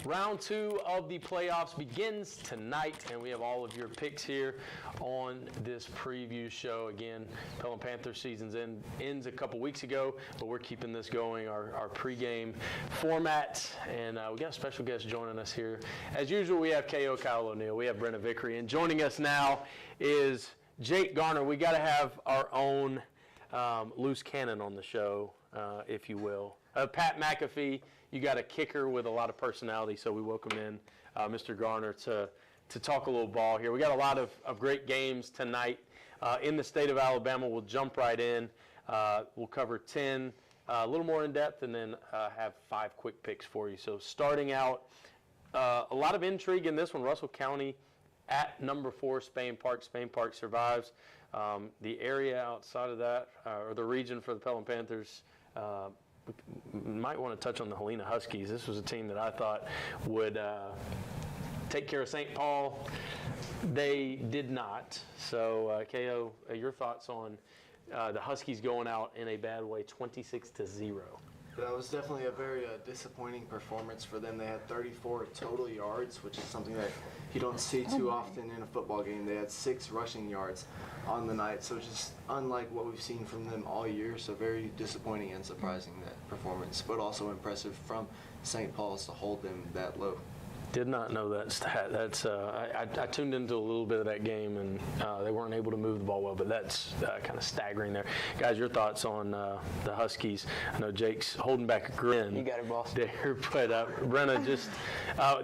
Round 2 of the playoffs begins tonight, and we have all of your picks here on this preview show. Again, Pelham Panthers season's ends a couple weeks ago, but we're keeping this going, our pregame format, and we got a special guest joining us here. As usual, we have Kyle O'Neil, we have Brenna Vickery, and joining us now is Jake Garner. We got to have our own loose cannon on the show, if you will. Pat McAfee, you got a kicker with a lot of personality, so we welcome in Mr. Garner to talk a little ball here. We got a lot of great games tonight in the state of Alabama. We'll jump right in. We'll cover 10 a little more in depth, and then have 5 quick picks for you. So starting out, a lot of intrigue in this one. Russell County at number 4, Spain Park. Spain Park survives. The area outside of that, or the region for the Pelham Panthers, might want to touch on the Helena Huskies. This was a team that I thought would take care of St. Paul. They did not. So, KO, your thoughts on the Huskies going out in a bad way, 26-0? That was definitely a very disappointing performance for them. They had 34 total yards, which is something that you don't see too often in a football game. They had 6 rushing yards on the night, so just unlike what we've seen from them all year. So very disappointing and surprising, that performance, but also impressive from St. Paul's to hold them that low. Did not know that stat. That's I tuned into a little bit of that game, and they weren't able to move the ball well, but that's kind of staggering there. Guys, your thoughts on the Huskies? I know Jake's holding back a grin. You got it, boss. There, but Brenna, just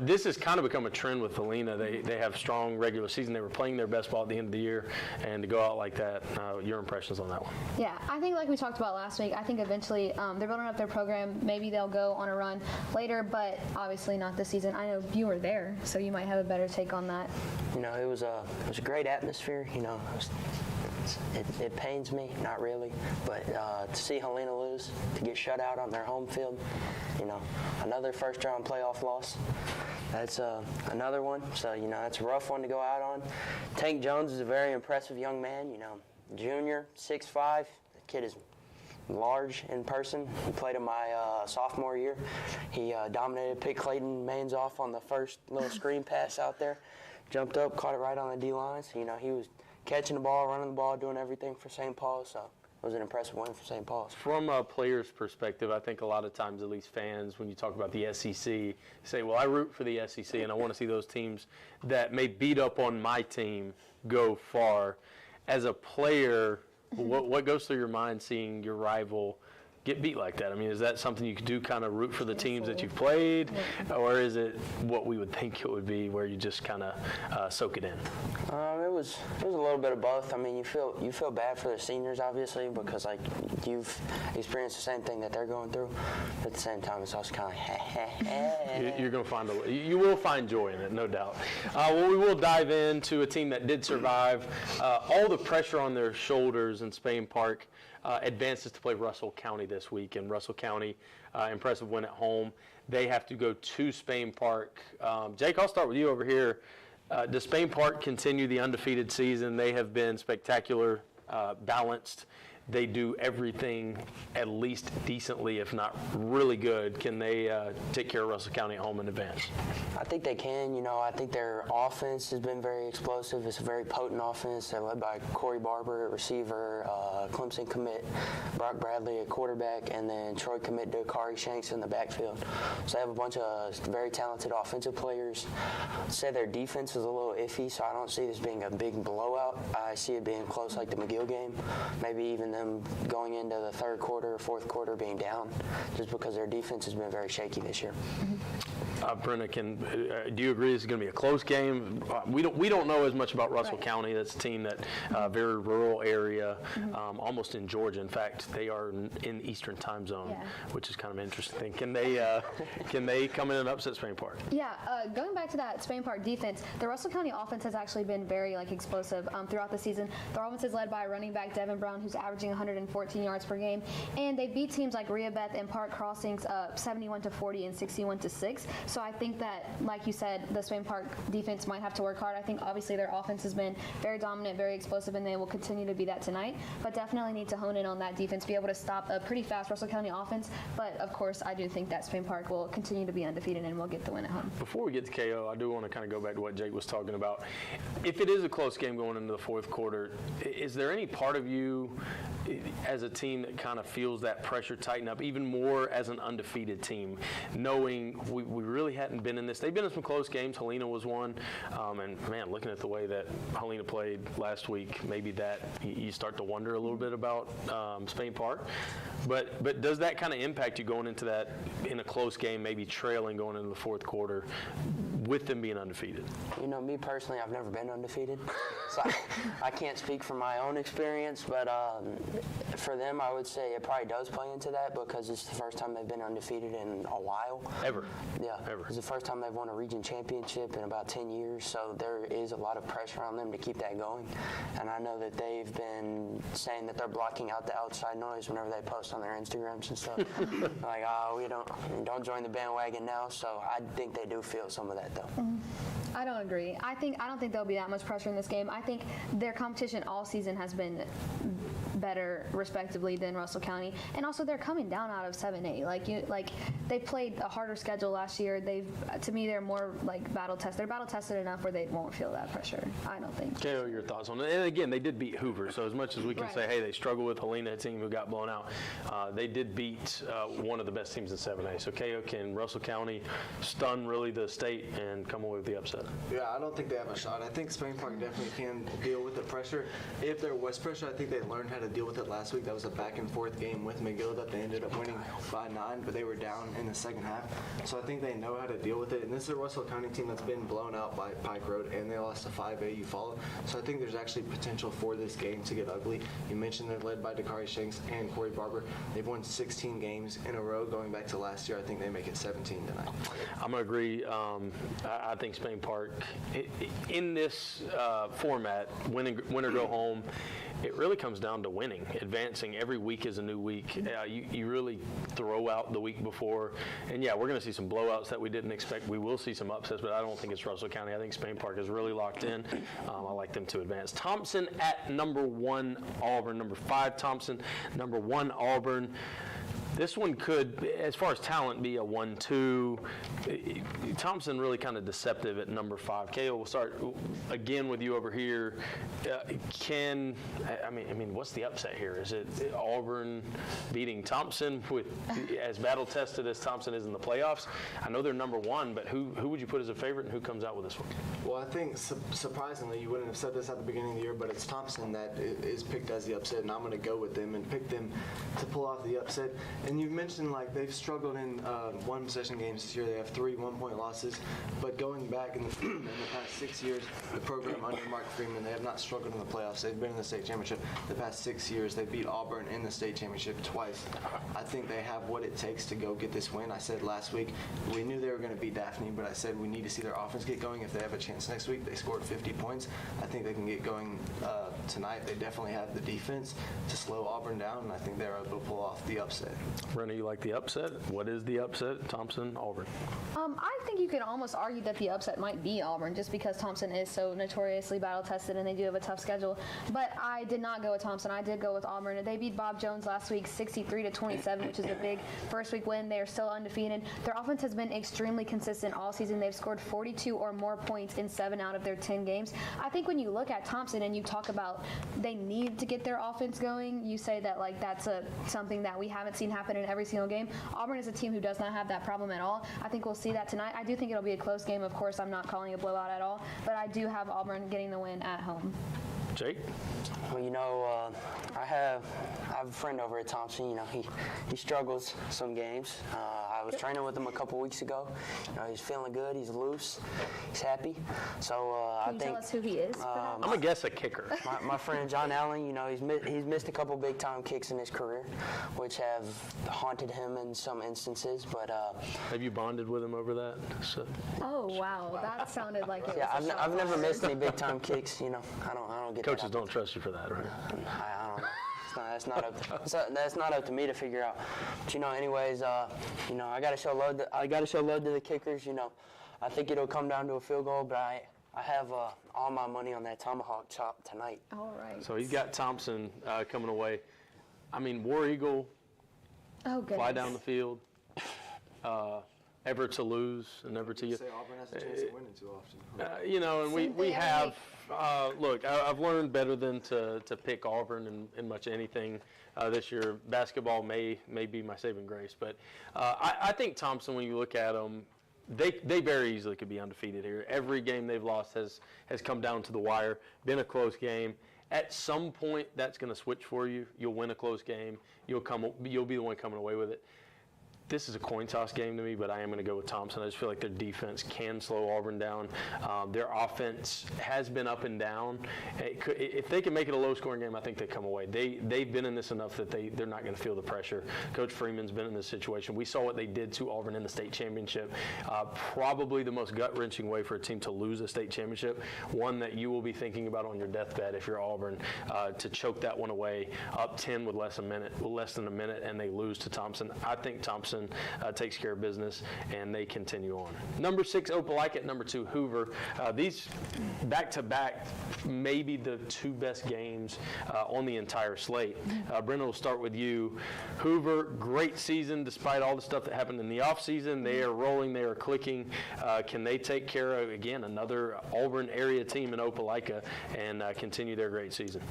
this has kind of become a trend with Helena. They have strong regular season. They were playing their best ball at the end of the year, and to go out like that, your impressions on that one? Yeah, I think like we talked about last week, I think eventually they're building up their program. Maybe they'll go on a run later, but obviously not this season. I know you were there, so you might have a better take on that. You know, it was a great atmosphere. You know, it pains me, not really, but to see Helena lose, to get shut out on their home field, you know, another first-round playoff loss. That's another one. So, you know, that's a rough one to go out on. Tank Jones is a very impressive young man. You know, junior, 6'5". The kid is large in person. He played in my sophomore year. He dominated, picked Clayton Maines off on the first little screen pass out there. Jumped up, caught it right on the D-line. So, you know, he was catching the ball, running the ball, doing everything for St. Paul. So it was an impressive win for St. Paul's. From a player's perspective, I think a lot of times, at least fans, when you talk about the SEC, say, well, I root for the SEC, and I want to see those teams that may beat up on my team go far. As a player, what goes through your mind seeing your rival get beat like that? I mean, is that something you could do, kind of root for the teams that you've played, or is it what we would think it would be, where you just kind of soak it in? It was a little bit of both. I mean, you feel bad for the seniors, obviously, because like you've experienced the same thing that they're going through. But at the same time, it's also kind of You're going to find you will find joy in it, no doubt. Well, we will dive into a team that did survive. All the pressure on their shoulders in Spain Park advances to play Russell County this week, and Russell County, impressive win at home. They have to go to Spain Park. Jake, I'll start with you over here. Does Spain Park continue the undefeated season? They have been spectacular, balanced. They do everything at least decently, if not really good. Can they take care of Russell County at home in advance? I think they can. You know, I think their offense has been very explosive. It's a very potent offense. They're led by Corey Barber at receiver, Clemson commit Brock Bradley at quarterback, and then Troy commit Dakari Shanks in the backfield. So they have a bunch of very talented offensive players. I'd say their defense is a little iffy, so I don't see this being a big blowout. I see it being close like the McGill game, maybe even them going into the third quarter or fourth quarter being down, just because their defense has been very shaky this year. Brenna, do you agree this is going to be a close game? We don't know as much about Russell County. That's a team that very rural area, almost in Georgia. In fact, they are in the Eastern time zone, which is kind of interesting. Can they come in and upset Spain Park? Yeah, going back to that Spain Park defense, the Russell County offense has actually been very explosive throughout the season. Their offense is led by running back Devin Brown, who's averaging averaging 114 yards per game. And they beat teams like Rehoboth and Park Crossings 71-40 and 61-6. So I think that, like you said, the Spain Park defense might have to work hard. I think obviously their offense has been very dominant, very explosive, and they will continue to be that tonight. But definitely need to hone in on that defense, be able to stop a pretty fast Russell County offense. But of course, I do think that Spain Park will continue to be undefeated and will get the win at home. Before we get to KO, I do want to kind of go back to what Jake was talking about. If it is a close game going into the fourth quarter, is there any part of you as a team that kind of feels that pressure tighten up even more as an undefeated team, knowing we really hadn't been in this? They've been in some close games. Helena was one. And, man, looking at the way that Helena played last week, maybe that you start to wonder a little bit about Spain Park. But does that kind of impact you going into that in a close game, maybe trailing going into the fourth quarter with them being undefeated? You know, me personally, I've never been undefeated, so I can't speak from my own experience, but for them, I would say it probably does play into that because it's the first time they've been undefeated in a while. Ever? Yeah. Ever. It's the first time they've won a region championship in about 10 years, so there is a lot of pressure on them to keep that going. And I know that they've been saying that they're blocking out the outside noise whenever they post on their Instagrams and stuff. Like, we don't join the bandwagon now, so I think they do feel some of that, though. I don't agree. I don't think there'll be that much pressure in this game. I think their competition all season has been better, respectively, than Russell County, and also they're coming down out of 7A. Like they played a harder schedule last year. To me, they're more like battle tested. They're battle tested enough where they won't feel that pressure. I don't think. KO, your thoughts on it? And again, they did beat Hoover, so as much as we can say, hey, they struggled with Helena, a team who got blown out, they did beat one of the best teams in 7A. So KO, can Russell County stun really the state and come away with the upset? Yeah, I don't think they have a shot. I think Spain Park definitely can deal with the pressure. If there was pressure, I think they learned how to deal with it last week. That was a back and forth game with McGill that they ended up winning by 9, but they were down in the second half. So I think they know how to deal with it. And this is a Russell County team that's been blown out by Pike Road, and they lost to 5A Eufaula. So I think there's actually potential for this game to get ugly. You mentioned they're led by Dakari Shanks and Corey Barber. They've won 16 games in a row going back to last year. I think they make it 17 tonight. I'm going to agree. I think Spain Park, in this format, win or go home, it really comes down to winning. Advancing every week is a new week. You really throw out the week before. And, yeah, we're going to see some blowouts that we didn't expect. We will see some upsets, but I don't think it's Russell County. I think Spain Park is really locked in. I like them to advance. Thompson at number 1, Auburn. Number 5, Thompson. Number 1, Auburn. This one could, as far as talent, be a 1-2. Thompson really kind of deceptive at number 5. KO, we'll start again with you over here. What's the upset here? Is it Auburn beating Thompson with as battle tested as Thompson is in the playoffs? I know they're number 1, but who would you put as a favorite and who comes out with this one? Well, I think surprisingly, you wouldn't have said this at the beginning of the year, but it's Thompson that is picked as the upset, and I'm going to go with them and pick them to pull off the upset. And you mentioned like they've struggled in one possession games this year. They have 3 one-point losses. But going back in the past 6 years, the program under Mark Freeman, they have not struggled in the playoffs. They've been in the state championship the past 6 years. They beat Auburn in the state championship twice. I think they have what it takes to go get this win. I said last week we knew they were going to beat Daphne, but I said we need to see their offense get going. If they have a chance next week, they scored 50 points. I think they can get going tonight. They definitely have the defense to slow Auburn down, and I think they're able to pull off the upset. Brenna, you like the upset? What is the upset? Thompson, Auburn. I think you could almost argue that the upset might be Auburn just because Thompson is so notoriously battle-tested and they do have a tough schedule. But I did not go with Thompson. I did go with Auburn. They beat Bob Jones last week 63-27, which is a big first-week win. They are still undefeated. Their offense has been extremely consistent all season. They've scored 42 or more points in 7 out of their 10 games. I think when you look at Thompson and you talk about they need to get their offense going, you say that like that's something that we haven't seen happen in every single game. Auburn is a team who does not have that problem at all. I think we'll see that tonight. I do think it'll be a close game. Of course, I'm not calling a blowout at all, but I do have Auburn getting the win at home. Jake? Well, you know, I have a friend over at Thompson. You know, he struggles some games. I was training with him a couple weeks ago. You know, he's feeling good. He's loose. He's happy. So I think. Tell us who he is. I'm gonna guess a kicker. My friend John Allen. You know, he's missed a couple big time kicks in his career, which have haunted him in some instances. But have you bonded with him over that? So. Oh wow, that sounded like it. Yeah, I've never missed any big time kicks. You know, I don't get. Coaches don't trust you for that, right? I don't know. That's not up to me to figure out. But anyways, I gotta show love. I gotta show love to the kickers. I think it'll come down to a field goal, but I have all my money on that tomahawk chop tonight. All right. So he's got Thompson coming away. I mean, War Eagle, Oh, goodness. fly down the field, ever to lose and never to. Say Auburn has a chance of winning too often. And we have. Look, I've learned better than to pick Auburn in much anything this year. Basketball may be my saving grace, but I think Thompson, when you look at them, they very easily could be undefeated here. Every game they've lost has come down to the wire, been a close game. At some point, that's going to switch for you. You'll win a close game. You'll be the one coming away with it. This is a coin toss game to me, but I am going to go with Thompson. I just feel like their defense can slow Auburn down. Their offense has been up and down. If they can make it a low-scoring game, I think they come away. They've been in this enough that they're not going to feel the pressure. Coach Freeman's been in this situation. We saw what they did to Auburn in the state championship. Probably the most gut-wrenching way for a team to lose a state championship, one that you will be thinking about on your deathbed if you're Auburn, to choke that one away, up 10 with less than a minute, and they lose to Thompson. I think Thompson takes care of business, and they continue on. Number 6, Opelika. At number 2, Hoover. These back-to-back, maybe the 2 best games on the entire slate. Brenna, we'll start with you. Hoover, great season despite all the stuff that happened in the offseason. They are rolling. They are clicking. Can they take care of, again, another Auburn area team in Opelika and continue their great season?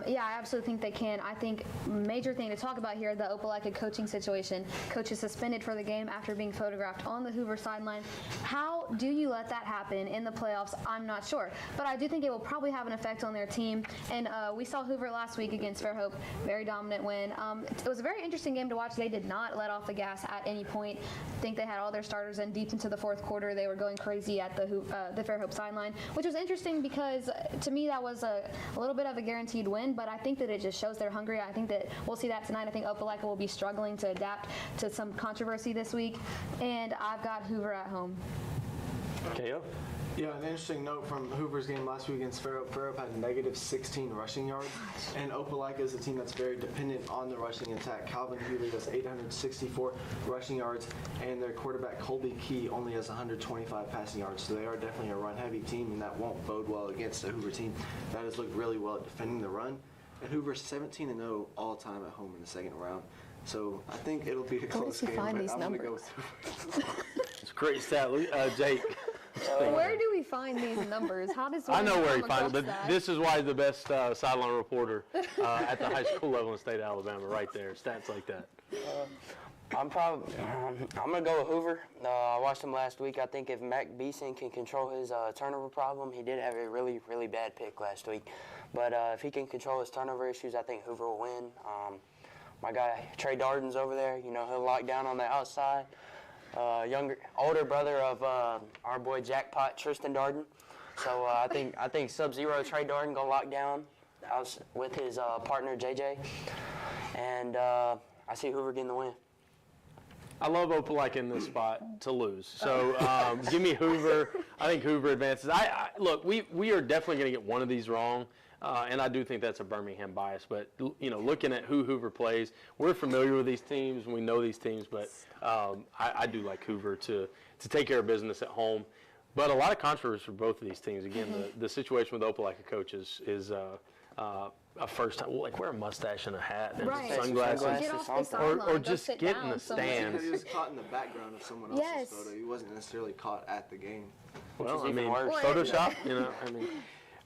Yeah, I absolutely think they can. I think major thing to talk about here, the Opelika coaching situation. Coach is suspended for the game after being photographed on the Hoover sideline. How do you let that happen in the playoffs? I'm not sure. But I do think it will probably have an effect on their team. And we saw Hoover last week against Fairhope. Very dominant win. It was a very interesting game to watch. They did not let off the gas at any point. I think they had all their starters in deep into the fourth quarter. They were going crazy at the Fairhope sideline, which was interesting because to me that was a little bit of a guaranteed win, but I think that it just shows they're hungry. I think that we'll see that tonight. I think Opelika will be struggling to adapt to some controversy this week, and I've got Hoover at home. KO? Yeah, an interesting note from Hoover's game last week against Fairhope. Fairhope had negative 16 rushing yards, and Opelika is a team that's very dependent on the rushing attack. Calvin Healy has 864 rushing yards, and their quarterback Colby Key only has 125 passing yards. So they are definitely a run-heavy team, and that won't bode well against a Hoover team that has looked really well at defending the run. And Hoover's 17-0 all-time at home in the second round. So I think it'll be a close game, but I'm going to go with Hoover. It's a great stat. Jake. Where do we find these numbers? How does I know where he come finds it, across but that? this is why he's the best sideline reporter at the high school level in the state of Alabama, right there. Stats like that. I'm gonna go with Hoover. I watched him last week. I think if Mac Beeson can control his turnover problem, he did have a really, really bad pick last week. But if he can control his turnover issues, I think Hoover will win. My guy Trey Darden's over there. He'll lock down on the outside. Older brother of our boy Jackpot Tristan Darden. So I think Sub-Zero Trey Darden gonna lock down with his partner JJ, and I see Hoover getting the win. I love Opelika in this spot to lose. So give me Hoover. I think Hoover advances. Look, we are definitely going to get one of these wrong. And I do think that's a Birmingham bias. But, looking at who Hoover plays, we're familiar with these teams and we know these teams. But I do like Hoover to take care of business at home. But a lot of controversy for both of these teams. Again, the situation with Opelika coaches is a first time. Like, wear a mustache and a hat and Right. sunglasses. Get off the sideline. Or Go just sit get in down the somewhere. stands. He was caught in the background of someone else's Yes. photo. He wasn't necessarily caught at the game. Well, I even mean, worse. Photoshop,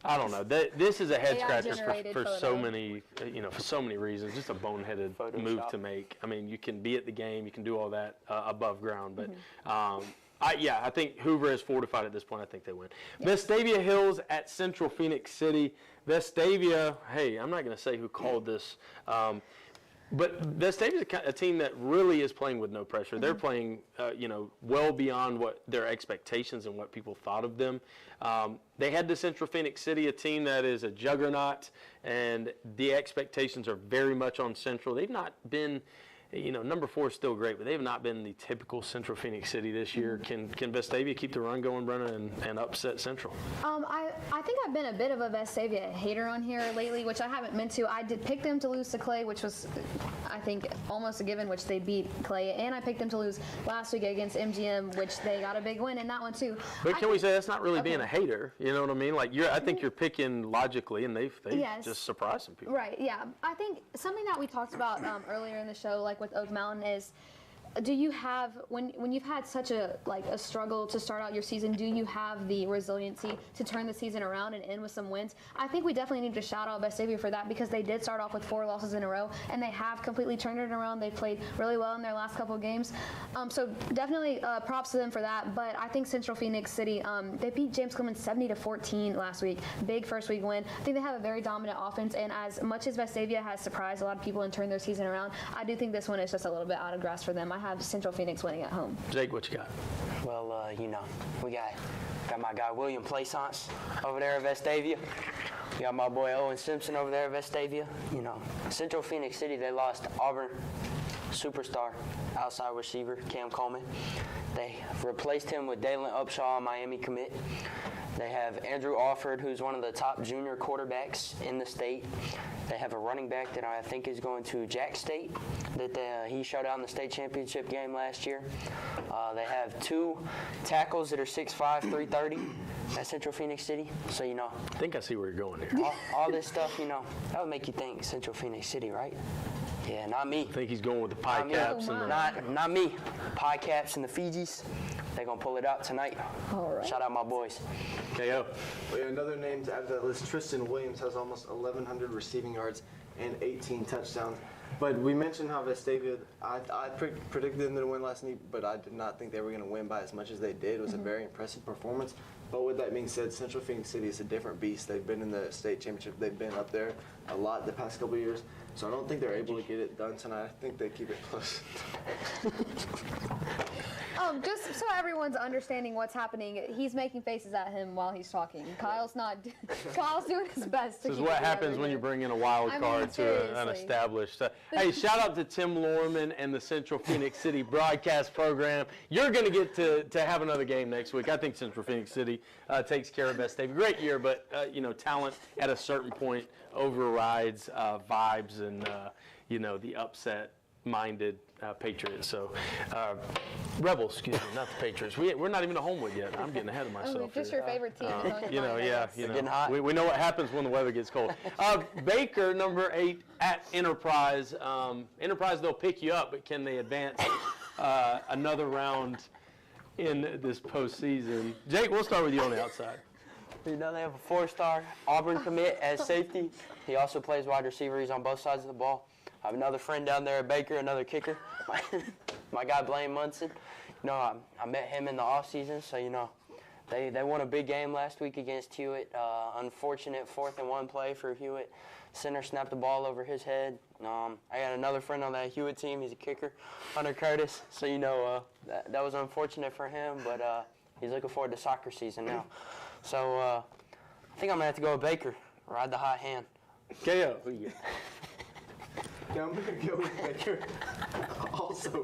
I don't know. This is a head scratcher AI-generated for so photo. many, for so many reasons. Just a boneheaded Photoshop. move to make. I mean, you can be at the game, you can do all that above ground, but I think Hoover is fortified at this point. I think they win. Vestavia Hills at Central Phoenix City. Vestavia, hey, I'm not going to say who called this. But Vestavia is a team that really is playing with no pressure. They're playing, well beyond what their expectations and what people thought of them. They had to Central Phoenix City, a team that is a juggernaut, and the expectations are very much on Central. They've not been number 4 is still great, but they have not been the typical Central Phoenix City this year. Can Vestavia keep the run going, Brenna, and upset Central? I think I've been a bit of a Vestavia hater on here lately, which I haven't meant to. I did pick them to lose to Clay, which was, I think, almost a given, which they beat Clay, and I picked them to lose last week against MGM, which they got a big win in that one too. But can we say that's not really being a hater? You know what I mean? Like I think you're picking logically, and they've Yes. just surprised some people. Right, yeah. I think something that we talked about earlier in the show, like with Oak Mountain, is do you have, when you've had such a struggle to start out your season, do you have the resiliency to turn the season around and end with some wins? I think we definitely need to shout out Vestavia for that, because they did start off with 4 losses in a row, and they have completely turned it around. They played really well in their last couple of games. So definitely props to them for that. But I think Central Phoenix City, they beat James Clemens 70-14 last week. Big first week win. I think they have a very dominant offense, and as much as Vestavia has surprised a lot of people and turned their season around, I do think this one is just a little bit out of grasp for them. I have Central Phoenix winning at home. Jake, what you got? Well, we got my guy William Plaisance over there at Vestavia. We got my boy Owen Simpson over there at Vestavia. Central Phoenix City, they lost Auburn superstar outside receiver Cam Coleman. They replaced him with Dalen Upshaw, a Miami commit. They have Andrew Alford, who's one of the top junior quarterbacks in the state. They have a running back that I think is going to Jack State, that he showed out in the state championship game last year. They have 2 tackles that are 6'5", 330 at Central Phoenix City. So, I think I see where you're going here. all this stuff, that would make you think Central Phoenix City, right? Yeah, not me. I think he's going with the pie caps. Not me. Pie caps and the Fijis. They're going to pull it out tonight. All right. Shout out my boys. KO. Well, another name to add to that list, Tristan Williams has almost 1,100 receiving yards and 18 touchdowns. But we mentioned how Vestavia, I predicted them to win last week, but I did not think they were going to win by as much as they did. It was a very impressive performance. But with that being said, Central Phoenix City is a different beast. They've been in the state championship. They've been up there a lot the past couple of years. So I don't think they're able to get it done tonight. I think they keep it close. Just so everyone's understanding what's happening, he's making faces at him while he's talking. Kyle's doing his best. This is what happens when you bring in a wild card to an established. Hey, shout out to Tim Lorman and the Central Phoenix City broadcast program. You're going to get to have another game next week. I think Central Phoenix City takes care of Vestavia. Great year, but talent at a certain point overrides vibes and the upset-minded Patriots. So, Rebels, excuse me, not the Patriots. We're not even a Homewood yet. I'm getting ahead of myself. Just your favorite team. Getting hot. We know what happens when the weather gets cold. Baker, number 8 at Enterprise. Enterprise, they'll pick you up, but can they advance another round in this postseason? Jake, we'll start with you on the outside. They have a 4-star Auburn commit as safety. He also plays wide receiver. He's on both sides of the ball. I have another friend down there at Baker, another kicker. My guy Blaine Munson. I met him in the offseason, so they won a big game last week against Hewitt. Unfortunate 4th and 1 play for Hewitt. Center snapped the ball over his head. I got another friend on that Hewitt team. He's a kicker, Hunter Curtis. So that was unfortunate for him, but he's looking forward to soccer season now. So I think I'm gonna have to go with Baker. Ride the hot hand. KO. Who you get? Yeah, I'm going to go with Baker. Also,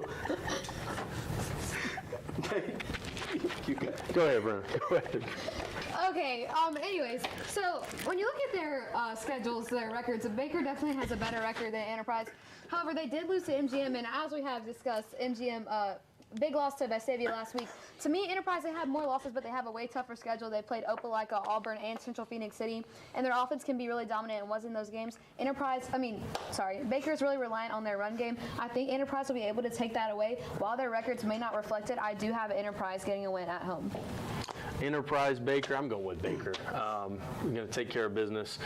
Go ahead, Brenna. Go ahead. Okay, anyways, so when you look at their schedules, their records, Baker definitely has a better record than Enterprise. However, they did lose to MGM, and as we have discussed, MGM, big loss to Vestavia last week. To me, Enterprise, they have more losses, but they have a way tougher schedule. They played Opelika, Auburn, and Central Phoenix City, and their offense can be really dominant and was in those games. Baker is really reliant on their run game. I think Enterprise will be able to take that away. While their records may not reflect it, I do have Enterprise getting a win at home. Enterprise, Baker. I'm going with Baker. We're going to take care of business.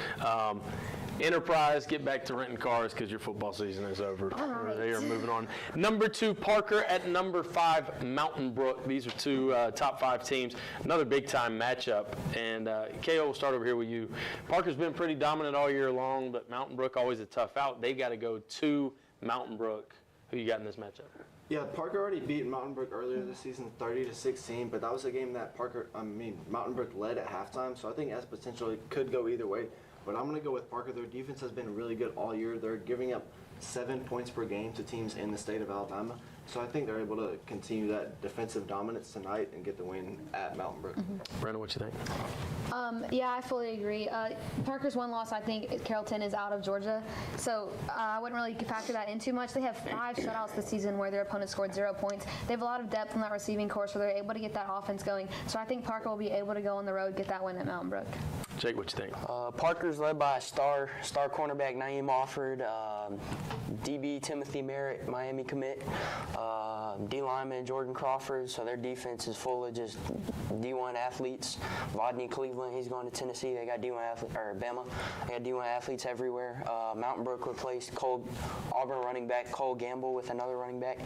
Enterprise, get back to renting cars because your football season is over. Right. They are moving on. Number 2, Parker at number 5, Mountain Brook. These are 2 top 5 teams. Another big-time matchup. And KO, we'll start over here with you. Parker's been pretty dominant all year long, but Mountain Brook always a tough out. They've got to go to Mountain Brook. Who you got in this matchup? Yeah, Parker already beat Mountain Brook earlier this season, 30-16, but that was a game that Mountain Brook led at halftime, so I think as potentially could go either way. But I'm going to go with Parker. Their defense has been really good all year. They're giving up 7 points per game to teams in the state of Alabama. So I think they're able to continue that defensive dominance tonight and get the win at Mountain Brook. Brenna, what you think? Yeah, I fully agree. Parker's one loss, I think Carrollton is out of Georgia. So I wouldn't really factor that in too much. They have 5 shutouts this season where their opponent scored 0 points. They have a lot of depth in that receiving corps, so they're able to get that offense going. So I think Parker will be able to go on the road, get that win at Mountain Brook. Jake, what you think? Parker's led by star cornerback Naeem Offord, DB Timothy Merritt, Miami commit, D lineman Jordan Crawford. So their defense is full of just D1 athletes. Rodney Cleveland, he's going to Tennessee. They got D1 athletes, or Bama. They got D1 athletes everywhere. Mountain Brook replaced Auburn running back Cole Gamble with another running back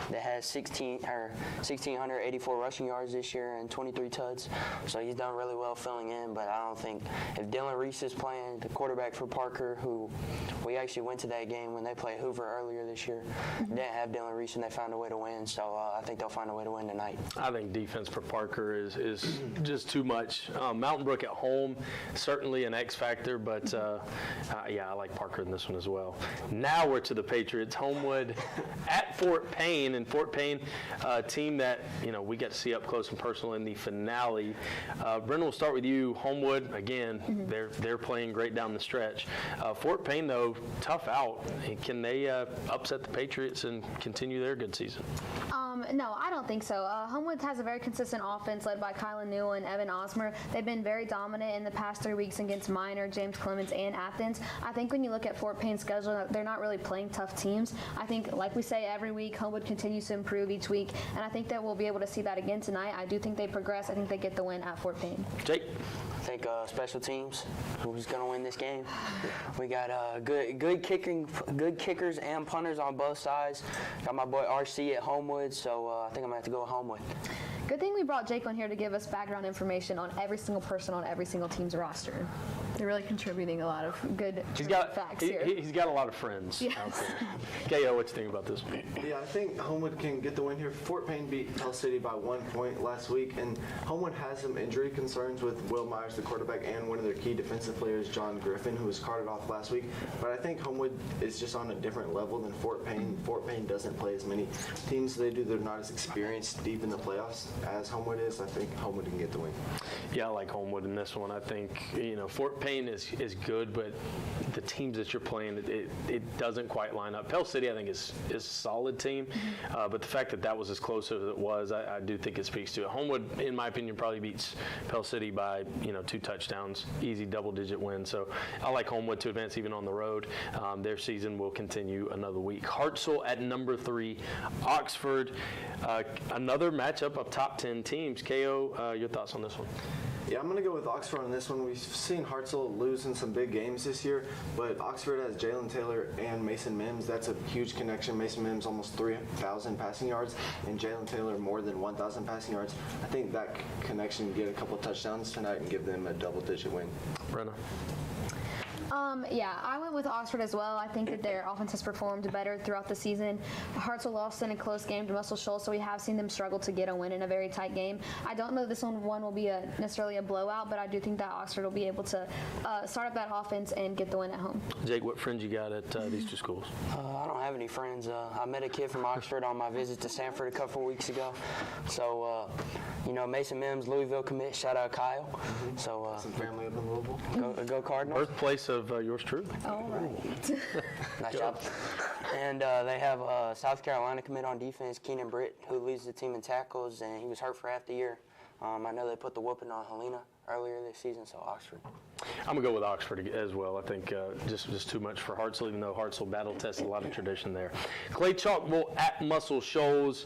that has 1,684 rushing yards this year and 23 tuds. So he's done really well filling in. But I don't think if Dylan Reese is playing, the quarterback for Parker, who we actually went to that game when they played Hoover earlier this year, didn't have Dylan Reese and they found a way to win. So I think they'll find a way to win tonight. I think defense for Parker is just too much. Mountain Brook at home, certainly an X factor, but yeah, I like Parker in this one as well. Now we're to the Patriots. Homewood at Fort Payne, and Fort Payne, a team that we got to see up close and personal in the finale. Brendan, we'll start with you. Homewood, again, they're playing great down the stretch. Fort Payne, though, tough out. Can they upset the Patriots and continue their good season? No, I don't think so. Homewood has a very consistent offense led by Kylan Newell and Evan Osmer. They've been very dominant in the past 3 weeks against Minor, James Clemens, and Athens. I think when you look at Fort Payne's schedule, they're not really playing tough teams. I think, like we say every week, Homewood continues to improve each week, and I think that we'll be able to see that again tonight. I do think they progress. I think they get the win at Fort Payne. Jake? I think special teams, who's going to win this game? We got good kickers and punters on both sides. Got my boy RC at Homewood, so I think I'm going to have to go with Homewood. Good thing we brought Jake on here to give us background information on every single person on every single team's roster. They're really contributing a lot of good facts here. He's got a lot of friends out there. KO, what you think about this one? Yeah, I think Homewood can get the win here. Fort Payne beat Pell City by 1 point last week, and Homewood has some injury concerns with Will Myers, the quarterback, and one of their key defensive players, John Griffin, who was carted off last week. But I think Homewood is just on a different level than Fort Payne. Fort Payne doesn't play as many teams as they do. They're not as experienced deep in the playoffs as Homewood is. I think Homewood can get the win. Yeah, I like Homewood in this one. I think, Fort Payne is good, but the teams that you're playing, it doesn't quite line up. Pell City, I think, is a solid team, but the fact that was as close as it was, I do think it speaks to it. Homewood, in my opinion, probably beats Pell City by 2 touchdowns, easy double-digit win. So I like Homewood to advance even on the road. Their season will continue another week. Hartselle at number 3, Oxford, another matchup of top 10 teams. KO, your thoughts on this one? Yeah, I'm going to go with Oxford on this one. We've seen Hartselle lose in some big games this year, but Oxford has Jalen Taylor and Mason Mims. That's a huge connection. Mason Mims almost 3,000 passing yards, and Jalen Taylor more than 1,000 passing yards. I think that connection can get a couple of touchdowns tonight and give them a double-digit win. Brenna? Yeah, I went with Oxford as well. I think that their offense has performed better throughout the season. Hartselle lost in a close game to Muscle Shoals, so we have seen them struggle to get a win in a very tight game. I don't know this one will be necessarily a blowout, but I do think that Oxford will be able to start up that offense and get the win at home. Jake, what friends you got at these two schools? I don't have any friends. I met a kid from Oxford on my visit to Sanford a couple weeks ago. So, Mason Mims, Louisville commit. Shout out Kyle. So Some family up in Louisville. Go Cardinals. Birthplace of yours truly. All right. Nice job. And they have South Carolina commit on defense, Keenan Britt, who leads the team in tackles, and he was hurt for half the year. I know they put the whooping on Helena earlier this season, so Oxford. I'm going to go with Oxford as well. I think just too much for Hartselle, even though Hartselle battle-tested a lot of tradition there. Clay Chalkville at Muscle Shoals.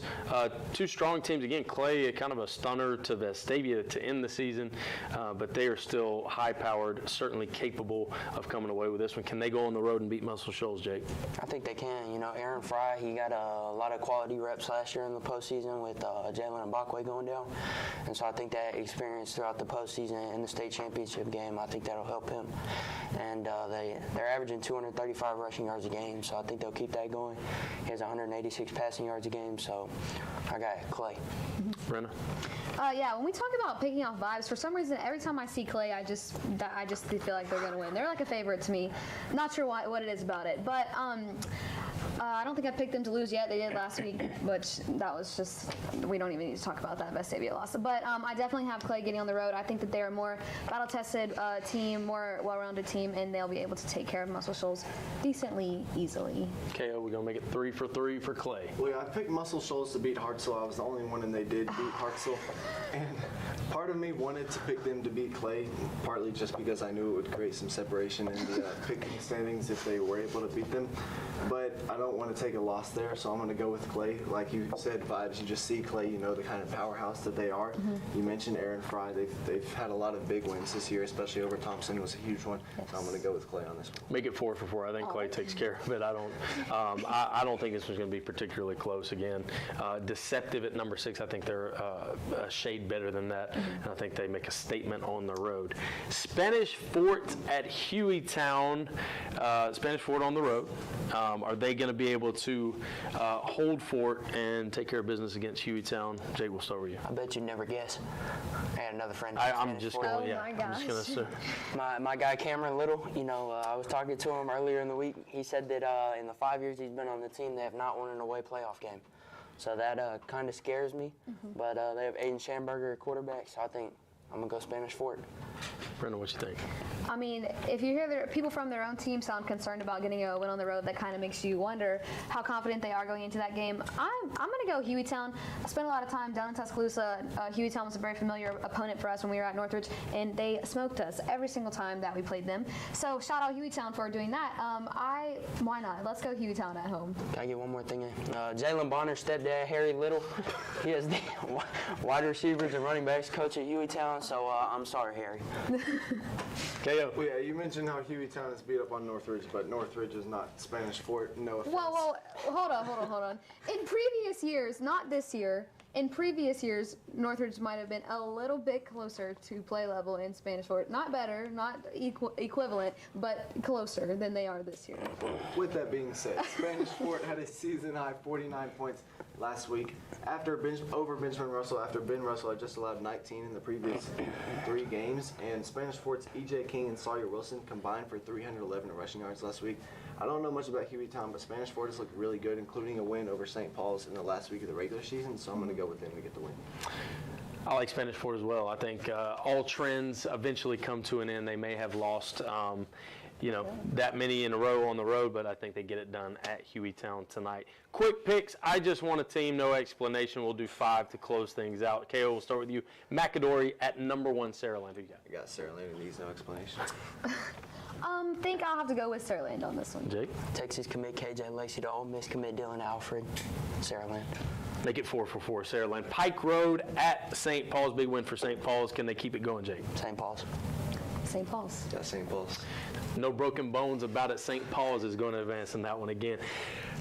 2 strong teams. Again, Clay, kind of a stunner to Vestavia to end the season, but they are still high-powered, certainly capable of coming away with this one. Can they go on the road and beat Muscle Shoals, Jake? I think they can. Aaron Fry, he got a lot of quality reps last year in the postseason with Jalen Mbakwe going down. And so I think that experience throughout the postseason in the state championship game, I think that'll help him. And they're averaging 235 rushing yards a game, so I think they'll keep that going. He has 186 passing yards a game, so I got Clay. Brenna? Yeah, when we talk about picking off vibes, for some reason, every time I see Clay, I just feel like they're going to win. They're like a favorite to me. Not sure what it is about it, but I don't think I picked them to lose yet. They did last week, which that was just, we don't even need to talk about that. Vestavia lost. But I definitely have Clay getting on the road. I think that they're a more battle-tested team, more well-rounded team, and they'll be able to take care of Muscle Shoals decently, easily. KO, we're going to make it 3 for 3 for Clay. Well, yeah, I picked Muscle Shoals to beat Hartselle. I was the only one, and they did beat Hartselle. And part of me wanted to pick them to beat Clay, partly just because I knew it would create some separation in the picking standings if they were able to beat them. But I don't want to take a loss there, so I'm going to go with Clay. Like you said, vibes, you just see Clay, you know the kind of powerhouse that they are. You mentioned Aaron Fry. They've had a lot of big wins this year, especially over Thompson was a huge one. Yes. So I'm going to go with Clay on this one. Make it 4 for 4. I think Clay takes care of it. I don't think this was going to be particularly close again. Deceptive at number 6. I think they're a shade better than that. And I think they make a statement on the road. Spanish Fort at Hueytown. Spanish Fort on the road. Are they going to be able to hold fort and take care of business against Hueytown? Jake, we'll start with you. I bet you'd never guess. I had another friend. I'm just going Oh to, my I'm just going to assume. My guy Cameron Little, I was talking to him earlier in the week. He said that in the 5 years he's been on the team, they have not won an away playoff game. So that kind of scares me. But they have Aiden Schamberger at quarterback, so I think I'm going to go Spanish Fort. Brenna, what you think? I mean, if you hear people from their own team sound concerned about getting a win on the road, that kind of makes you wonder how confident they are going into that game. I'm going to go Hueytown. I spent a lot of time down in Tuscaloosa. Hueytown was a very familiar opponent for us when we were at Northridge, and they smoked us every single time that we played them. So shout out Hueytown for doing that. Why not? Let's go Hueytown at home. Can I get one more thing in? Jalen Bonner's stepdad, Harry Little, he is the wide receivers and running backs coach at Hueytown, so I'm sorry, Harry. KO. Well, yeah, you mentioned how Hueytown is beat up on Northridge, but Northridge is not Spanish Fort. No offense. Well, hold on. In previous years, not this year, in previous years, Northridge might have been a little bit closer to play level in Spanish Fort. Not better, not equivalent, but closer than they are this year. With that being said, Spanish Fort had a season-high 49 points last week over Benjamin Russell, after Ben Russell had just allowed 19 in the previous 3 games. And Spanish Fort's E.J. King and Sawyer Wilson combined for 311 rushing yards last week. I don't know much about Hueytown, but Spanish Fort has looked really good, including a win over St. Paul's in the last week of the regular season, so I'm going to go with them to get the win. I like Spanish Fort as well. I think all trends eventually come to an end. They may have lost, that many in a row on the road, but I think they get it done at Hueytown tonight. Quick picks. I just want a team, no explanation. We'll do 5 to close things out. KO, we'll start with you. McAdory at number 1, Saraland. Who you got? I got Sarah Lane, needs no explanation. Think I'll have to go with Saraland on this one. Jake? Texas commit KJ Lacey to Ole Miss commit Dylan Alfred, Saraland. Make it 4 for 4, Saraland. Pike Road at St. Paul's. Big win for St. Paul's. Can they keep it going, Jake? St. Paul's. St. Paul's. Got St. Paul's. No broken bones about it. St. Paul's is going to advance in that one again.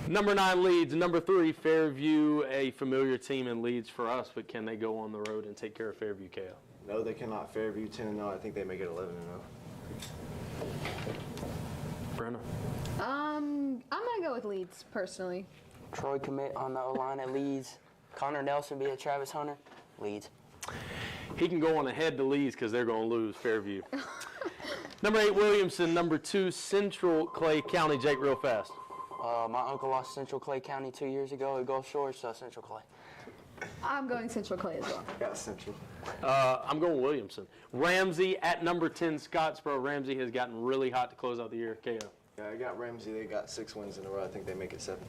Number 9, Leeds. Number 3, Fairview, a familiar team in Leeds for us, but can they go on the road and take care of Fairview, KO? No, they cannot. Fairview 10-0. I think they make it 11-0. Brenna? I'm going to go with Leeds, personally. Troy commit on the O-line at Leeds. Connor Nelson be at Travis Hunter, Leeds. He can go on ahead to Leeds because they're going to lose Fairview. Number 8, Williamson. Number 2, Central Clay County. Jake, real fast. My uncle lost Central Clay County 2 years ago at Gulf Shores, so Central Clay. I'm going Central Clay as well. Got Central. I'm going Williamson. Ramsey at number 10, Scottsboro. Ramsey has gotten really hot to close out the year. KO. Yeah, I got Ramsey. They got 6 wins in a row. I think they make it 7.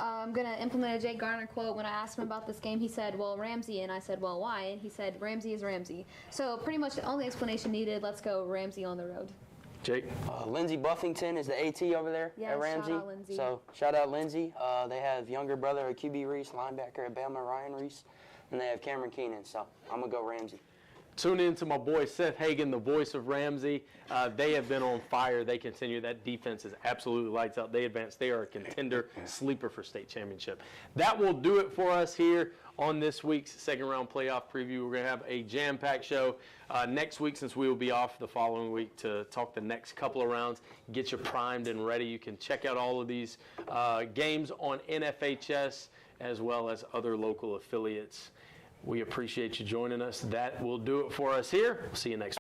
I'm going to implement a Jake Garner quote. When I asked him about this game, he said, well, Ramsey. And I said, well, why? And he said, Ramsey is Ramsey. So pretty much the only explanation needed. Let's go Ramsey on the road. Jake? Lindsey Buffington is the AT over there Yes, at Ramsey. shout out Lindsey. So shout out Lindsey. They have younger brother at QB Reese, linebacker at Bama, Ryan Reese. And they have Cameron Keenan. So I'm going to go Ramsey. Tune in to my boy Seth Hagan, the voice of Ramsey. They have been on fire. They continue. That defense is absolutely lights out. They advance. They are a contender, sleeper for state championship. That will do it for us here on this week's second round playoff preview. We're going to have a jam-packed show next week, since we will be off the following week, to talk the next couple of rounds, get you primed and ready. You can check out all of these games on NFHS as well as other local affiliates. We appreciate you joining us. That will do it for us here. See you next